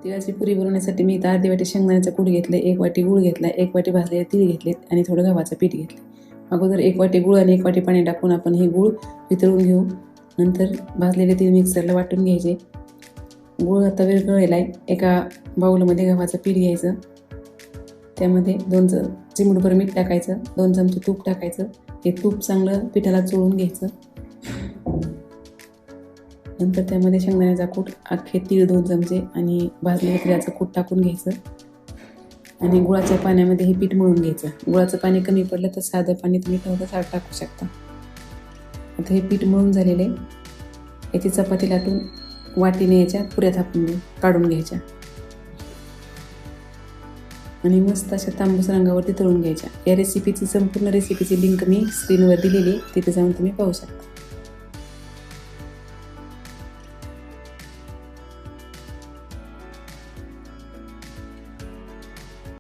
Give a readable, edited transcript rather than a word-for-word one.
तिळाची पुरी बनवण्यासाठी मी इथं अर्धी वाटी शेंगदाण्याचा कूट घेतले, 1 वाटी गूळ घेतला, 1 वाटी भाजलेले तीळ घेतले आणि थोडं गव्हाचं पीठ घेतले. अगोदर 1 वाटी गूळ आणि 1 वाटी पाणी टाकून आपण हे गूळ वितळून घेऊ. नंतर भाजलेले तीळ मिक्सरला वाटून घ्यायचे. गूळ आता विरघळलेला आहे. एका बाऊलमध्ये गव्हाचं पीठ घ्यायचं, त्यामध्ये 2 चिमूटभर मीठ टाकायचं, 2 चमचे तूप टाकायचं. हे तूप चांगलं पिठाला चोळून घ्यायचं. नंतर त्यामध्ये शेंगदाण्याचा कूट, अख्खे तीळ 2 चमचे आणि भाजलेल्या तिळाचं कूट टाकून घ्यायचं आणि गुळाच्या पाण्यामध्ये हे पीठ मळून घ्यायचं. गुळाचं पाणी कमी पडलं तर साधं पाणी तुम्ही टाकू शकता. आता हे पीठ मळून झालेलं आहे. याची चपाती लाटून वाटीने याच्या पुऱ्या थापून काढून घ्यायच्या आणि मस्त अशा तांबूस रंगावरती तळून घ्यायच्या. या रेसिपीची संपूर्ण रेसिपीची लिंक मी स्क्रीनवर दिलेली आहे, तिथे जाऊन तुम्ही पाहू शकता.